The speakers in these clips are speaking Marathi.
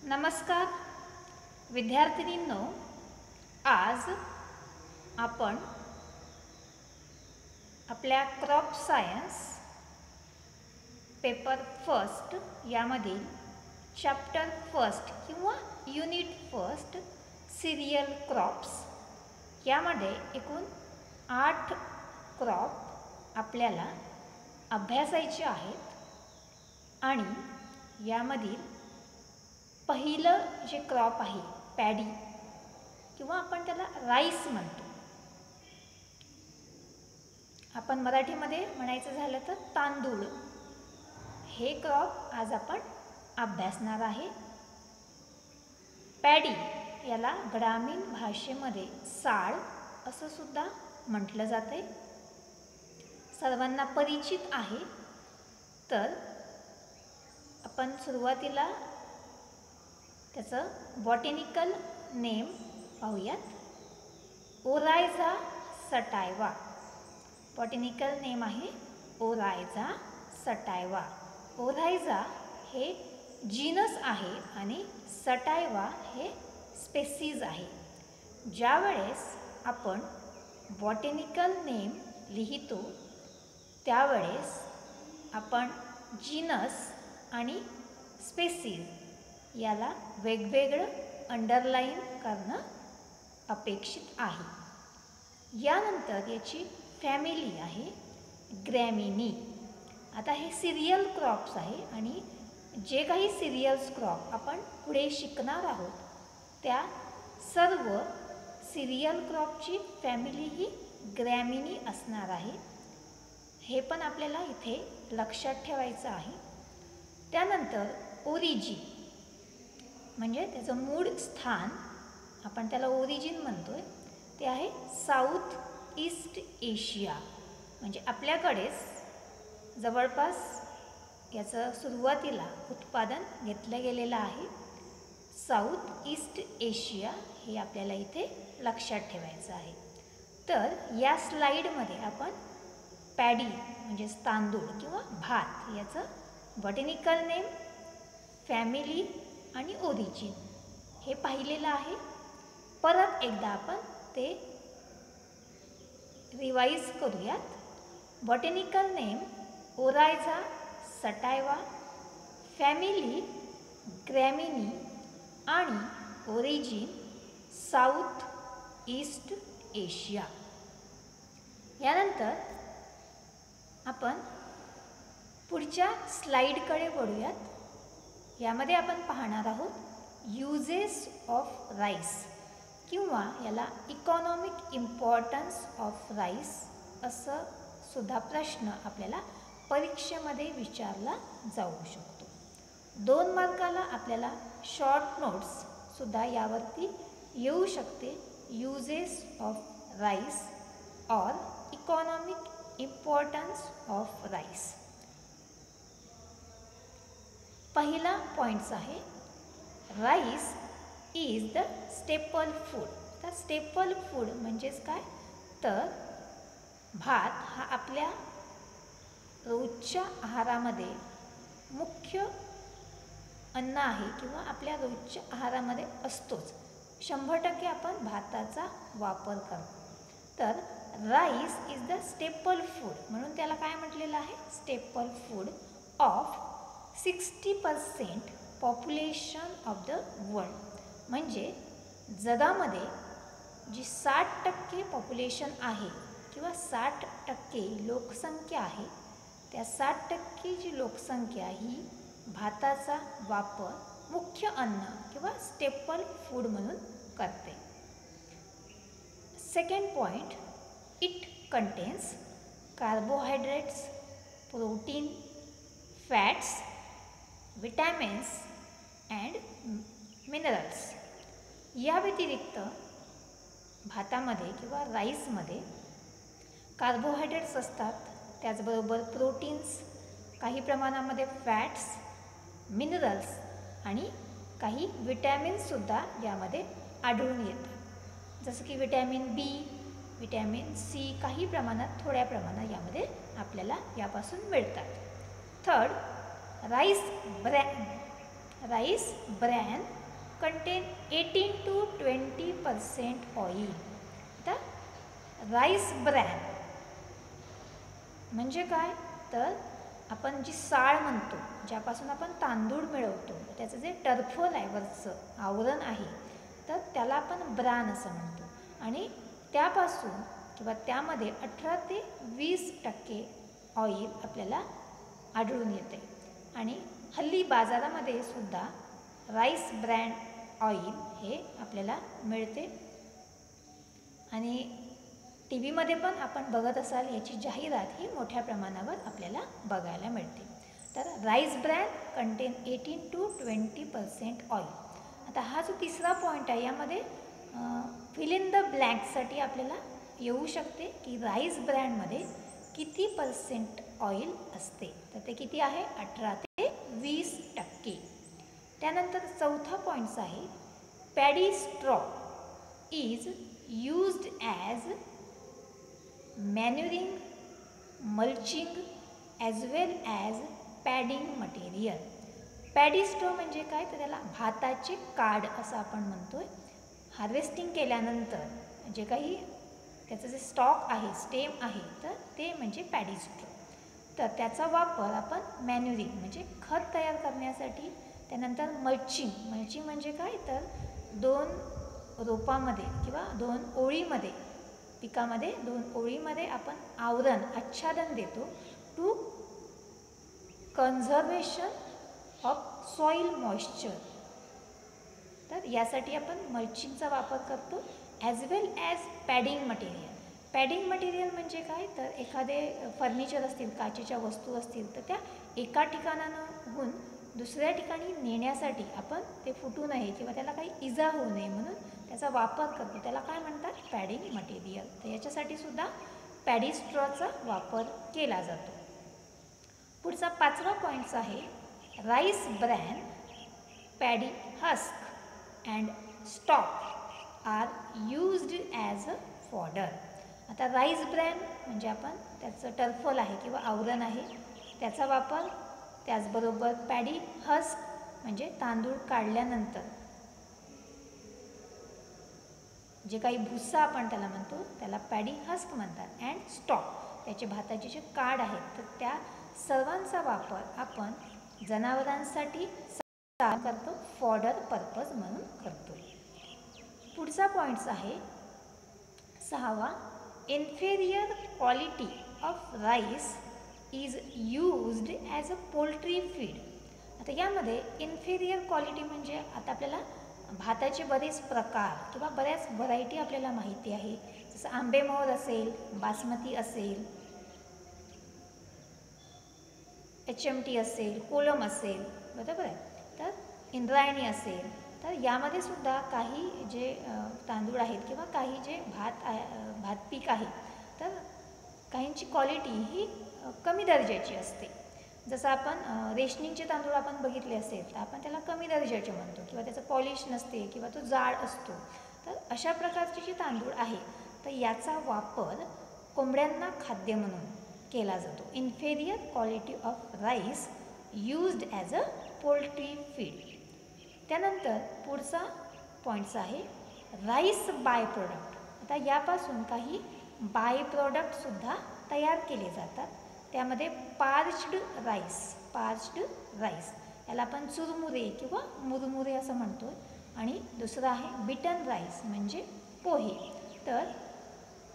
नमस्कार विद्यार्थिनींनो, आज आपण आपल्या क्रॉप सायन्स पेपर फर्स्ट यामधील चॅप्टर फर्स्ट किंवा युनिट फर्स्ट सिरियल क्रॉप्स यामध्ये एकूण 8 क्रॉप आपल्याला अभ्यासायचे आहेत आणि यामधील पहिलं जे क्रॉप आहे पॅडी किंवा आपण त्याला राईस म्हणतो. आपण मराठीमध्ये म्हणायचं झालं तर तांदूळ, हे क्रॉप आज आपण अभ्यासणार आहे. पॅडी याला ग्रामीण भाषेमध्ये साळ असं सुद्धा म्हटलं जाते. सर्वांना परिचित आहे. तर आपण सुरुवातीला त्याचं बॉटॅनिकल नेम पाहूयात. ओरायझा सटायवा. बॉटॅनिकल नेम आहे ओरायझा सटायवा. ओरायझा हे जीनस आहे आणि सटायवा हे स्पेसीज आहे. ज्यावेळेस आपण बॉटॅनिकल नेम लिहितो त्यावेळेस आपण जीनस आणि स्पेसीज याला वेगवेगळं अंडरलाईन करणं अपेक्षित आहे. यानंतर याची फॅमिली आहे ग्रॅमिनी. आता हे सिरियल क्रॉप्स आहे आणि जे काही सिरियल्स क्रॉप आपण पुढे शिकणार आहोत त्या सर्व सिरियल क्रॉपची फॅमिली ही ग्रॅमिनी असणार आहे. हे पण आपल्याला इथे लक्षात ठेवायचं आहे. त्यानंतर ओरिजिन म्हणजे त्याचं मूळ स्थान, आपण त्याला ओरिजिन म्हणतोय, ते आहे साऊथ ईस्ट एशिया. म्हणजे आपल्याकडेच जवळपास याचं सुरुवातीला उत्पादन घेतलं गेलेलं आहे. साऊथ ईस्ट एशिया हे आपल्याला इथे लक्षात ठेवायचं आहे. तर या स्लाईडमध्ये आपण पॅडी म्हणजेच तांदूळ किंवा भात याचं बॉटॅनिकल नेम, फॅमिली आणि ओरिजिन हे पाहिलेलं आहे. परत एकदा आपण ते रिवाइज करूयात. बॉटॅनिकल नेम ओरायझा सटायवा, फॅमिली ग्रॅमिनी आणि ओरिजिन साऊथ ईस्ट एशिया. यानंतर आपण पुढच्या स्लाईडकडे वळूयात. यामध्ये आपण पाहणार आहोत युजेस ऑफ राईस किंवा याला इकॉनॉमिक इम्पॉर्टन्स ऑफ राईस असं सुद्धा प्रश्न आपल्याला परीक्षेमध्ये विचारला जाऊ शकतो. 2 मार्काला आपल्याला शॉर्ट नोट्स सुद्धा यावरती येऊ शकते. Uses of rice or economic importance of rice. पहिला पॉईंट्स आहे rice is the staple food. तर स्टेपल फूड म्हणजेच काय, तर भात हा आपल्या रोजच्या आहारामध्ये मुख्य अन्न आहे किंवा आपल्या रोजच्या आहारामध्ये असतोच. 100% आपण भाताचा वापर करतो. तर rice is the staple food म्हणून त्याला काय म्हटलेलं आहे, staple food of 60% population of the world. म्हणजे जगामध्ये जी 60% पॉप्युलेशन आहे किंवा 60% लोकसंख्या आहे, त्या 60% जी लोकसंख्या ही भाताचा वापर मुख्य अन्न किंवा स्टेपल फूड म्हणून करते. Second point, it contains carbohydrates, protein, fats, vitamins and minerals. या व्यतिरिक्त भातामध्ये किंवा राईसमध्ये कार्बोहायड्रेट्स असतात, त्याचबरोबर प्रोटीन्स, काही प्रमाणामध्ये फॅट्स, मिनरल्स आणि काही विटॅमिन्ससुद्धा यामध्ये आढळून येतात. जसं की विटॅमिन बी, विटॅमिन सी काही प्रमाणात, थोड्या प्रमाणात यामध्ये आपल्याला यापासून मिळतात. Third, rice bran content 18 to 20% oil. आता राईस ब्रॅन म्हणजे काय, तर आपण जी साळ म्हणतो, ज्यापासून आपण तांदूळ मिळवतो, त्याचं जे टर्फल आहे, वरचं आवरण आहे, तर त्याला आपण ब्रान असं म्हणतो. आणि त्यापासून किंवा त्यामध्ये 18 ते 20% ऑइल आपल्याला आढळून येते. आणि हल्ली बाजारामध्ये सुद्धा राईस ब्रँड ऑइल हे आपल्याला मिळते. आणि टी व्हीमध्ये पण आपण बघत असाल, याची जाहिरात ही मोठ्या प्रमाणावर आपल्याला बघायला मिळते. तर rice bran content 18 to 20% oil. आता हा जो तिसरा पॉईंट आहे, यामध्ये फिल इन द ब्लँक्ससाठी आपल्याला येऊ शकते की राईस ब्रँडमध्ये किती % ऑइल असते, तर ते किती आहे, 18 ते 20%. त्यानंतर चौथा पॉईंट्स आहे, paddy straw is used as मॅन्युरिंग, mulching as well as padding material. Paddy straw म्हणजे काय, तर त्याला भाताचे काड असं आपण म्हणतो आहे. हार्वेस्टिंग केल्यानंतर जे काही त्याचं जे स्टॉक आहे, स्टेम आहे, तर ते म्हणजे पॅडी स्ट्रॉ. तर त्याचा वापर आपण मॅन्युरिंग म्हणजे खत तयार करण्यासाठी, त्यानंतर मल्चिंग म्हणजे काय, तर 2 रोपामध्ये किंवा 2 ओळीमध्ये, पिकामध्ये 2 ओळीमध्ये आपण आवरण, आच्छादन देतो to conservation of soil moisture. तर यासाठी आपण मल्चिंगचा वापर करतो. As well as padding material. Padding material म्हणजे काय, तर एखादे फर्निचर असतील, काचेच्या वस्तू असतील, तर त्या एका ठिकाणाहून दुसऱ्या ठिकाणी नेण्यासाठी आपण ते फुटू नये किंवा त्याला काही इजा होऊ नये म्हणून त्याचा वापर करतो. त्याला काय म्हणतात, पॅडिंग मटेरियल. तर याच्यासाठी सुद्धा पॅडी स्ट्रॉचा वापर केला जातो. पुढचा 5वा पॉईंट्स आहे, rice bran, paddy husk and stock are used as a fodder. आता राईस ब्रॅन म्हणजे आपण त्याचं टर्फल आहे किंवा आवरण आहे, त्याचा वापर, त्याचबरोबर पॅडी हस्क म्हणजे तांदूळ काढल्यानंतर जे काही भुस्सा आपण त्याला म्हणतो, त्याला पॅडी हस्क म्हणतात. अँड स्टॉक, त्याचे भाताचे जे काड आहेत, तर त्या सर्वांचा वापर आपण जनावरांसाठी करतो, फॉडर पर्पज म्हणून करतो. पुढचा पॉईंट्स आहे 6वा, inferior quality of rice is used as a poultry feed. आता यामध्ये इन्फेरियर क्वालिटी म्हणजे, आता आपल्याला भाताचे बरेच प्रकार किंवा बऱ्याच व्हरायटी आपल्याला माहिती आहे, जसं आंबेमोहर असेल, बासमती असेल, HMT असेल, कोलम असेल, बरोबर आहे, तर इंद्रायणी असेल. तर यामध्ये सुद्धा काही जे तांदूळ आहेत किंवा काही जे भात पीक आहे, तर काहींची क्वालिटी ही कमी दर्जाची असते. जसं आपण रेशनिंगचे तांदूळ आपण बघितले असेल, तर आपण त्याला कमी दर्जाचे म्हणतो किंवा त्याचं पॉलिश नसते किंवा तो जाड असतो. तर अशा प्रकारचे जे तांदूळ आहे, तर याचा वापर कोंबड्यांना खाद्य म्हणून केला जातो. Inferior quality of rice used as a poultry feed. त्यानंतर पुढचा पॉईंट्स आहे, राईस बाय प्रोडक्ट. आता यापासून काही बाय प्रोडक्टसुद्धा तयार केले जातात. त्यामध्ये पार्च्ड राईस, याला आपण चुरमुरे किंवा मुरमुरे असं म्हणतो. आणि दुसरं आहे बिटन राईस म्हणजे पोहे. तर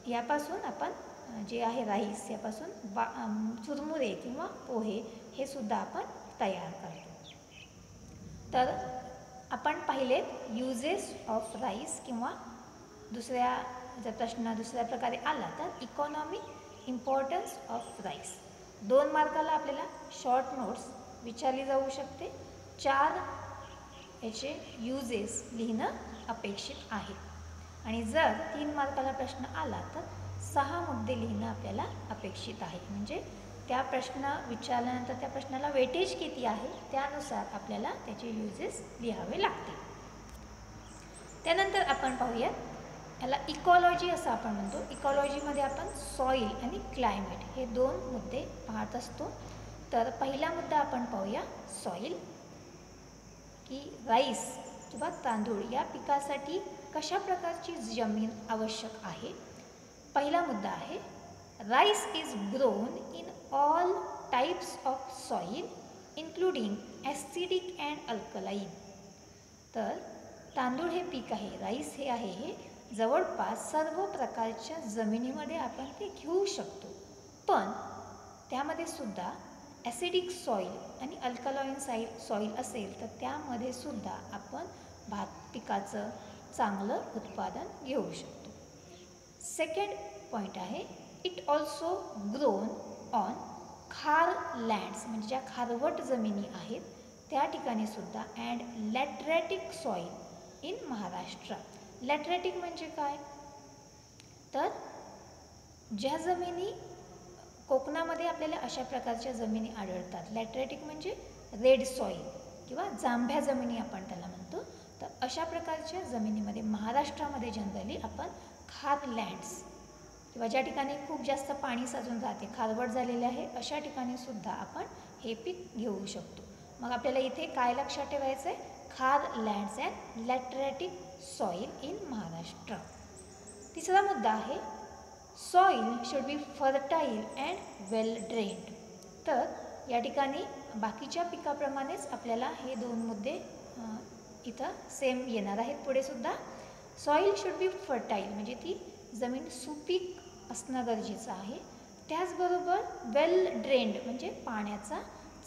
यापासून आपण जे आहे राईस, यापासून चुरमुरे किंवा पोहे हे सुद्धा आपण तयार करतो. तर आपण पाहिलेत युजेस ऑफ राईस, किंवा दुसऱ्या जर प्रश्न दुसऱ्या प्रकारे आला तर इकॉनॉमिक इम्पॉर्टन्स ऑफ राईस. 2 मार्काला आपल्याला शॉर्ट नोट्स विचारली जाऊ शकते. 4 याचे युजेस लिहिणं अपेक्षित आहे. आणि जर 3 मार्काला प्रश्न आला तर 6 मुद्दे लिहिणं आपल्याला अपेक्षित आहे. म्हणजे त्या प्रश्न विचारल्यानंतर त्या प्रश्नाला वेटेज किती आहे त्यानुसार आपल्याला त्याचे युजेस लिहावे लागतील. त्यानंतर आपण पाहूयात, याला इकॉलॉजी असं आपण म्हणतो. इकॉलॉजीमध्ये आपण सॉईल आणि क्लायमेट हे 2 मुद्दे पाहत असतो. तर पहिला मुद्दा आपण पाहूया, सॉईल. की राईस किंवा तांदूळ या पिकासाठी कशा प्रकारची जमीन आवश्यक आहे. पहिला मुद्दा आहे, rice is grown in all types of soil including acidic and alkaline. तर तांदूळ हे पीक आहे, राईस हे आहे, हे जवळपास सर्व प्रकारच्या जमिनीमध्ये आपण ते घेऊ शकतो. पण त्यामध्ये सुद्धा ॲसिडिक सॉईल आणि अल्कलाईन सॉईल असेल तर त्यामध्ये सुद्धा आपण भात पिकाचं चांगलं उत्पादन घेऊ शकतो. सेकंड पॉईंट आहे, इट ऑल्सो ग्रोन ऑन खार लँड्स, म्हणजे ज्या खारवट जमिनी आहेत त्या ठिकाणी सुद्धा, and lateritic soil in Maharashtra. लॅटरॅटिक म्हणजे काय, तर ज्या जमिनी कोकणामध्ये आपल्याला अशा प्रकारच्या जमिनी आढळतात. लॅटरॅटिक म्हणजे रेड सॉईल किंवा जांभ्या जमिनी आपण त्याला म्हणतो. तर अशा प्रकारच्या जमिनीमध्ये महाराष्ट्रामध्ये जनरली आपण खार लँड्स किंवा ज्या ठिकाणी खूप जास्त पाणी साचून राहते, खारवट झालेले आहे, अशा ठिकाणी सुद्धा आपण हे पीक घेऊ शकतो. मग आपल्याला इथे काय लक्षात ठेवायचं आहे, khar lands and lateritic soil in Maharashtra. तिसरा मुद्दा आहे, soil should be fertile and well drained. तर या ठिकाणी बाकीच्या पिकाप्रमाणेच आपल्याला हे दोन मुद्दे इथं सेम येणार आहेत पुढे सुद्धा. सॉईल शुड बी फर्टाईल म्हणजे ती जमीन सुपीक असणं गरजेचं आहे. त्याचबरोबर वेल ड्रेन्ड म्हणजे पाण्याचा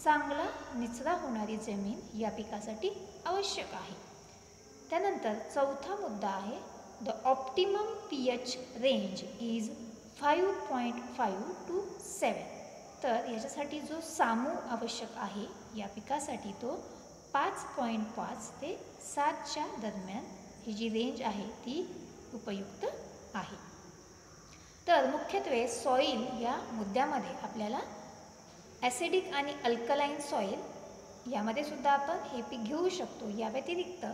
चांगला निचरा होणारी जमीन या पिकासाठी आवश्यक आहे. त्यानंतर चौथा मुद्दा आहे, the optimum pH range is 5.5 to 7. तर याच्यासाठी जो सामू आवश्यक आहे या पिकासाठी तो 5.5 ते 7च्या दरम्यान ही जी रेंज आहे ती उपयुक्त आहे. तर मुख्यत्वे सॉईल या मुद्द्यामध्ये आपल्याला ॲसिडिक आणि अल्कलाईन सॉईल यामध्ये सुद्धा आपण हे पीक घेऊ शकतो. या व्यतिरिक्त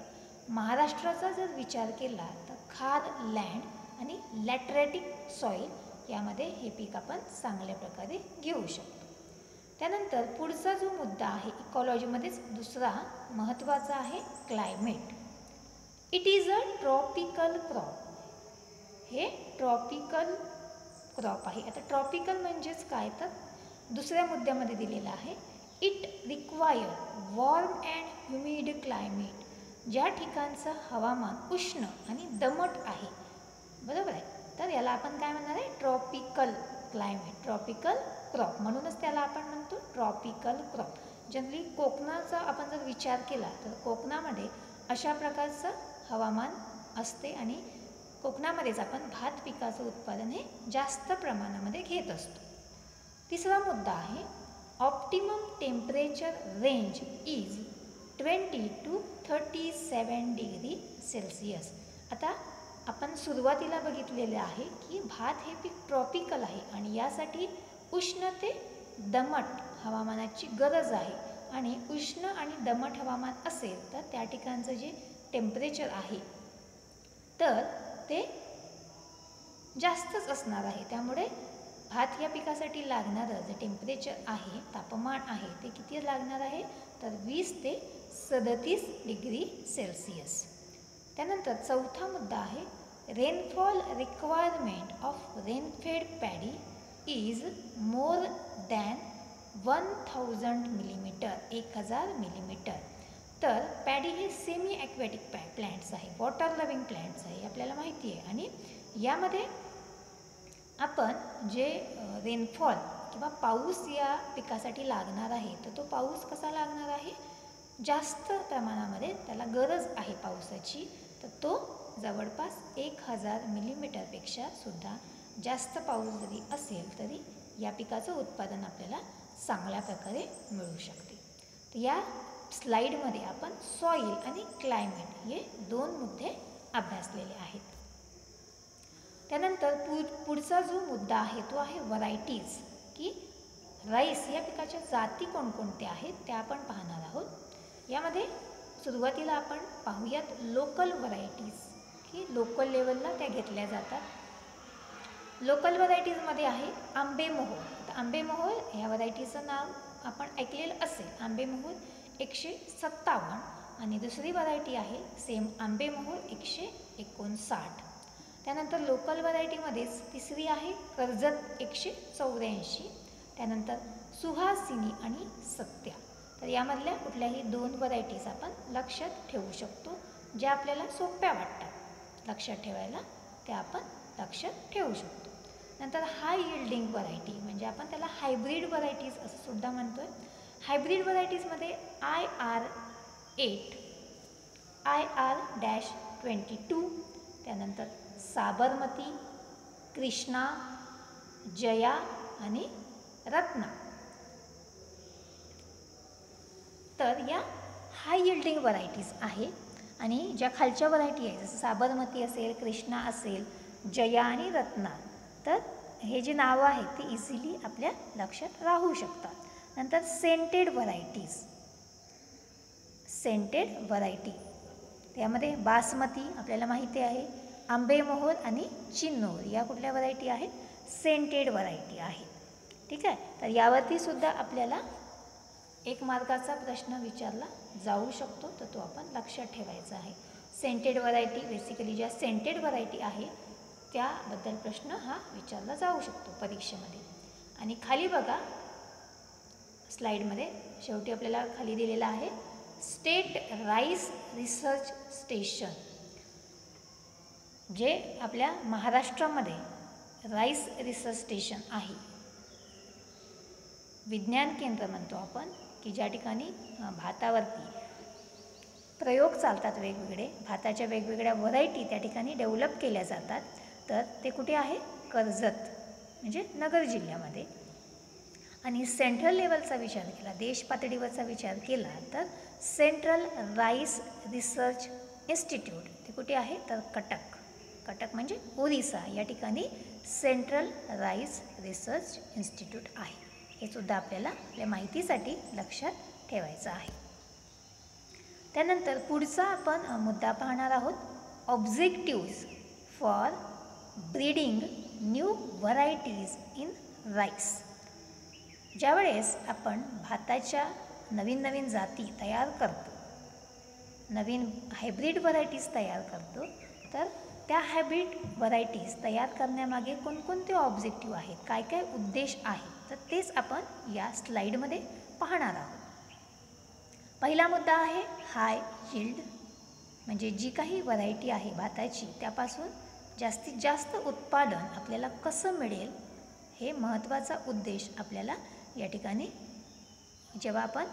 महाराष्ट्राचा जर विचार केला तर खार लँड आणि लॅटरॅटिक सॉईल यामध्ये हे पीक आपण चांगल्या प्रकारे घेऊ शकतो. त्यानंतर पुढचा जो मुद्दा आहे इकॉलॉजीमध्येच दुसरा महत्त्वाचा आहे, climate. It is a tropical crop. हे ट्रॉपिकल क्रॉप आहे. आता ट्रॉपिकल म्हणजेच काय, तर दुसऱ्या मुद्द्यामध्ये दिलेलं आहे, it require warm and humid climate. ज्या ठिकाणचं हवामान उष्ण आणि दमट आहे, बरोबर आहे, तर याला आपण काय म्हणणार आहे, ट्रॉपिकल क्लायमेट, ट्रॉपिकल क्रॉप. म्हणूनच त्याला आपण म्हणतो ट्रॉपिकल क्रॉप. जनरली कोकणाचा आपण जर विचार केला तर कोकणामध्ये अशा प्रकारचं हवामान असते आणि कोकणामध्येच आपण भात पिकाचं उत्पादन हे जास्त प्रमाणामध्ये घेत असतो. तिसरा मुद्दा आहे, optimum temperature range is 20 to 37 degree Celsius. आता आपण सुरुवातीला बघितलेले आहे की भात हे पीक ट्रॉपिकल आहे आणि यासाठी उष्ण ते दमट हवामानाची गरज आहे. आणि उष्ण आणि दमट हवामान असेल तर त्या ठिकाणचं जे टेम्परेचर आहे तर ते जास्तच असणार आहे. त्यामुळे भात या पिकासाठी लागणारं जे टेम्परेचर आहे, तापमान आहे, ते किती लागणार आहे, तर 20 ते 37 डिग्री सेल्सिअस. त्यानंतर चौथा मुद्दा आहे, rainfall requirement of rainfed paddy is more than 1000 millimetre, 1000 millimetre. तर पॅडी हे सेमी ॲक्वॅटिक प्लॅंट्स आहे, वॉटर लव्हिंग प्लॅंट्स आहे, आपल्याला माहिती आहे. आणि यामध्ये आपण जे रेनफॉल किंवा पाऊस या पिकासाठी लागणार आहे तर तो पाऊस कसा लागणार आहे, जास्त प्रमाणामध्ये त्याला गरज आहे पावसाची, तर तो जवळपास 1000 मिलीमीटरपेक्षा सुद्धा जास्त पाऊस जरी असेल तरी या पिकाचं उत्पादन आपल्याला चांगल्या प्रकारे मिळू शकते. तर या स्लाईडमध्ये आपण सॉईल आणि क्लायमेट हे दोन मुद्दे अभ्यासलेले आहेत. त्यानंतर पुढचा जो मुद्दा आहे तो आहे व्हरायटीज, की राईस या पिकाच्या जाती कोणकोणत्या आहेत त्या आपण पाहणार आहोत. यामध्ये सुरुवातीला आपण पाहूयात लोकल व्हरायटीज, की लोकल लेवलला त्या घेतल्या जातात. लोकल व्हरायटीजमध्ये आहे आंबेमोहोर. तर आंबेमोहोर ह्या व्हरायटीचं नाव आपण ऐकलेलं असेल. आंबेमोहोर 157 आणि दुसरी व्हरायटी आहे सेम आंबेमोहोर 159. त्यानंतर लोकल व्हरायटीमध्येच तिसरी आहे कर्जत 184. त्यानंतर सुहासिनी आणि सत्या. तर यामधल्या कुठल्याही 2 व्हरायटीज आपण लक्षात ठेवू शकतो, ज्या आपल्याला सोप्या वाटतात लक्षात ठेवायला, त्या आपण लक्षात ठेवू शकतो. नंतर हाय यील्डिंग व्हरायटी म्हणजे आपण त्याला हायब्रिड व्हरायटीज असं सुद्धा म्हणतो आहे. हायब्रिड व्हरायटीजमध्ये IR8, IR-22, त्यानंतर साबरमती, कृष्णा, जया आणि रत्ना. तर या हाय यील्डिंग व्हरायटीज आहे. आणि ज्या खालच्या व्हरायटी आहे जसं साबरमती असेल, कृष्णा असेल, जया आणि रत्ना, तर हे जे नावं आहेत ती इझिली आपल्या लक्षात राहू शकतात. नंतर सेंटेड व्हरायटीज. सेंटेड व्हरायटी त्यामध्ये बासमती आपल्याला माहिती आहे, आंबेमोहोर आणि चिन्नोर या कुठल्या व्हरायटी आहेत, सेंटेड व्हरायटी आहे. ठीक आहे. तर यावरती सुद्धा आपल्याला 1 मार्काचा प्रश्न विचारला जाऊ शकतो, तर तो आपण लक्षात ठेवायचा आहे. सेंटेड व्हरायटी बेसिकली ज्या सेंटेड व्हरायटी आहे त्याबद्दल प्रश्न हा विचारला जाऊ शकतो परीक्षेमध्ये. आणि खाली बघा स्लाईडमध्ये शेवटी आपल्याला खाली दिलेला आहे स्टेट राईस रिसर्च स्टेशन, जे आपल्या महाराष्ट्रामध्ये राईस रिसर्च स्टेशन आहे. विज्ञान केंद्र म्हणतो आपण की ज्या ठिकाणी भातावरती प्रयोग चालतात, वेगवेगळे भाताच्या वेगवेगळ्या व्हरायटी त्या ठिकाणी डेव्हलप केल्या जातात. तर ते कुठे आहे, कर्जत म्हणजे नगर जिल्ह्यामध्ये. आणि सेंट्रल लेवलचा विचार केला, देश पातळीवरचा विचार केला, तर सेंट्रल राईस रिसर्च इन्स्टिट्यूट ते कुठे आहे, तर कटक. कटक म्हणजे ओरिसा या ठिकाणी सेंट्रल राईस रिसर्च इन्स्टिट्यूट आहे. हे सुद्धा आपल्याला आपल्या माहितीसाठी लक्षात ठेवायचं आहे. त्यानंतर पुढचा आपण मुद्दा पाहणार आहोत, objectives for breeding new varieties in rice. ज्यावेळेस आपण भाताच्या नवीन नवीन जाती तयार करतो, नवीन हायब्रिड व्हरायटीज तयार करतो, तर त्या हायब्रिड व्हरायटीज तयार करण्यामागे कोणकोणते ऑब्जेक्टिव्ह आहेत, काय काय उद्देश आहेत, तर तेच आपण या स्लाईडमध्ये पाहणार आहोत. पहिला मुद्दा आहे हाय यील्ड, म्हणजे जी काही व्हरायटी आहे भाताची त्यापासून जास्तीत जास्त उत्पादन आपल्याला कसं मिळेल, हे महत्त्वाचा उद्देश आपल्याला या ठिकाणी जेव्हा आपण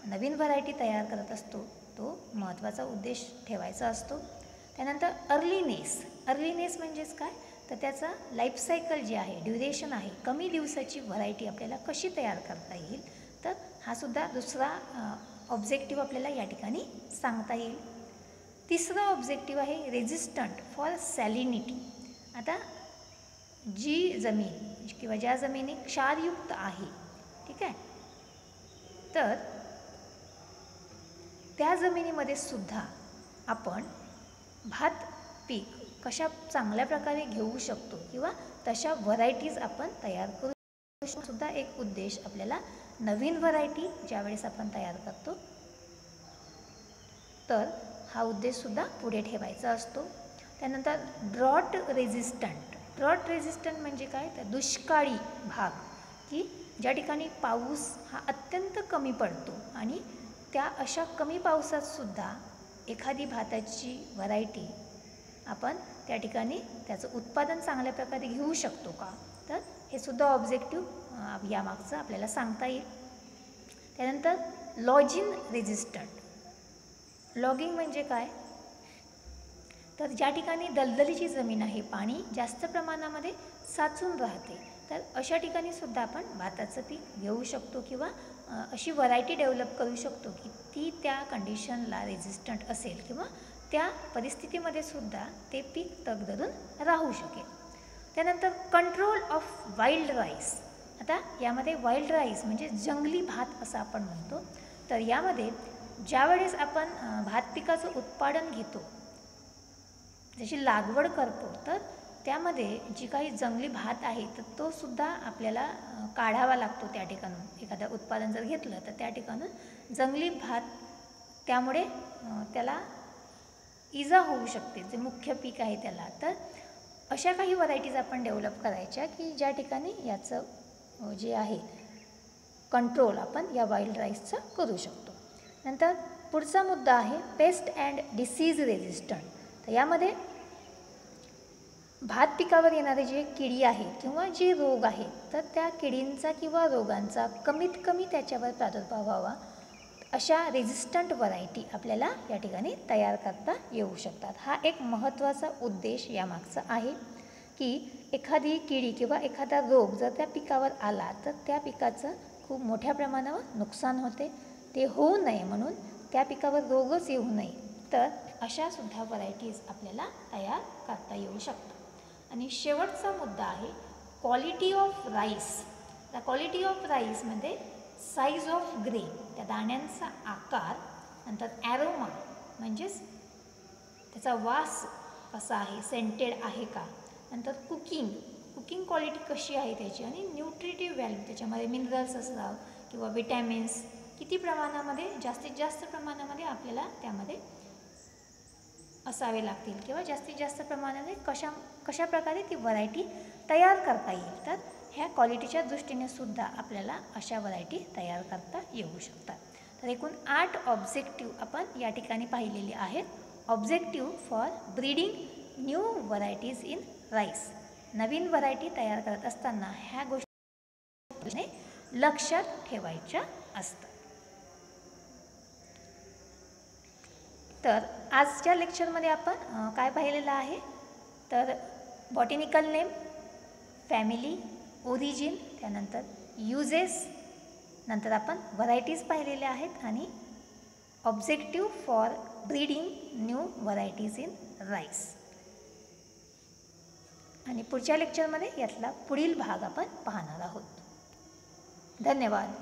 नवीन व्हरायटी तयार करत असतो तो महत्त्वाचा उद्देश ठेवायचा असतो. त्यानंतर अर्लीनेस म्हणजेच काय, तर त्याचा लाईफ सायकल जे आहे, ड्युरेशन आहे, कमी दिवसाची व्हरायटी आपल्याला कशी तयार करता येईल, तर हा सुद्धा दुसरा ऑब्जेक्टिव्ह आपल्याला या ठिकाणी सांगता येईल. तिसरा ऑब्जेक्टिव्ह आहे रेजिस्टंट फॉर सॅलिनिटी. आता जी जमीन किंवा ज्या जमिनी क्षारयुक्त आहे, ठीक आहे, तर त्या जमिनीमध्ये सुद्धा आपण भात पीक कशा चांगल्या प्रकारे घेऊ शकतो किंवा तशा व्हरायटीज आपण तयार करू शकतो, सुद्धा एक उद्देश आपल्याला नवीन व्हरायटी ज्यावेळेस आपण तयार करतो तर हा उद्देशसुद्धा पुढे ठेवायचा असतो. त्यानंतर ड्रॉट रेझिस्टंट म्हणजे काय, तर दुष्काळी भाग, की ज्या ठिकाणी पाऊस हा अत्यंत कमी पडतो आणि त्या अशा कमी पावसातसुद्धा एखादी भाताची व्हरायटी आपण त्या ठिकाणी त्याचं उत्पादन चांगल्या प्रकारे घेऊ शकतो का, तर हे सुद्धा ऑब्जेक्टिव्ह यामागचं आपल्याला सांगता येईल. त्यानंतर लॉगिंग म्हणजे काय, तर ज्या ठिकाणी दलदलीची जमीन आहे, पाणी जास्त प्रमाणामध्ये साचून राहते, तर अशा ठिकाणी सुद्धा आपण भाताचं पीक घेऊ शकतो किंवा अशी व्हरायटी डेव्हलप करू शकतो की ती त्या कंडिशनला रेजिस्टंट असेल किंवा त्या परिस्थितीमध्ये सुद्धा ते पीक तग धरून राहू शकेल. त्यानंतर कंट्रोल ऑफ वाईल्ड राईस. आता यामध्ये वाईल्ड राईस म्हणजे जंगली भात असं आपण म्हणतो. तर यामध्ये ज्यावेळेस आपण भात पिकाचं उत्पादन घेतो, त्याची लागवड करतो, तर त्यामध्ये जी काही जंगली भात आहे तर तो सुद्धा आपल्याला काढावा लागतो. त्या ठिकाणून एखादं उत्पादन जर घेतलं तर त्या ठिकाणून जंगली भात त्यामुळे त्याला इजा होऊ शकते, जे मुख्य पीक आहे त्याला. तर अशा काही व्हरायटीज आपण डेव्हलप करायच्या की ज्या ठिकाणी याचं जे आहे कंट्रोल आपण या वाईल्ड राईसचं करू शकतो. नंतर पुढचा मुद्दा आहे पेस्ट अँड डिसीज रेझिस्टंट. तर यामध्ये भात पिकावर येणारे जे किडी आहे किंवा जे रोग आहेत, तर त्या किडींचा किंवा रोगांचा कमीत कमी त्याच्यावर प्रादुर्भाव व्हावा अशा रेझिस्टंट व्हरायटी आपल्याला या ठिकाणी तयार करता येऊ शकतात. हा एक महत्त्वाचा उद्देश यामागचा आहे की एखादी किडी किंवा एखादा रोग जर त्या पिकावर आला तर त्या पिकाचं खूप मोठ्या प्रमाणावर नुकसान होते. ते होऊ नये म्हणून त्या पिकावर रोगच येऊ नये, तर अशासुद्धा व्हरायटीज आपल्याला तयार करता येऊ शकतात. आणि शेवटचा मुद्दा आहे क्वालिटी ऑफ राईस. त्या क्वालिटी ऑफ राईसमध्ये साईज ऑफ ग्रेन, त्या दाण्यांचा आकार, नंतर ॲरोमा म्हणजेच त्याचा वास कसा आहे, सेंटेड आहे का, नंतर कुकिंग क्वालिटी कशी आहे त्याची, आणि न्यूट्रिटिव्ह व्हॅल्यू त्याच्यामध्ये मिनरल्स असतात किंवा विटॅमिन्स किती प्रमाणामध्ये, जास्तीत जास्त प्रमाणामध्ये आपल्याला त्यामध्ये असावे लागतील किंवा जास्तीत जास्त प्रमाणामध्ये कशा प्रकारे ती व्हरायटी तयार करता येईल. तर ह्या क्वालिटीच्या दृष्टीने सुद्धा आपल्याला अशा व्हरायटी तयार करता येऊ शकतात. तर एकूण 8 ऑब्जेक्टिव्ह आपण या ठिकाणी पाहिलेले आहेत. Objective for breeding new varieties in rice. Naveen variety तयार करत असताना ह्या गोष्टी लक्षात ठेवायच्या असतात. तर आजच्या लेक्चरमध्ये आपण काय पाहिलेलं आहे, तर बॉटॅनिकल नेम, फॅमिली, ओरिजिन, त्यानंतर युजेस, नंतर आपण व्हरायटीज पाहिलेल्या आहेत आणि objective for breeding new varieties in rice. आणि पुढच्या लेक्चरमध्ये यातला पुढील भाग आपण पाहणार आहोत. धन्यवाद.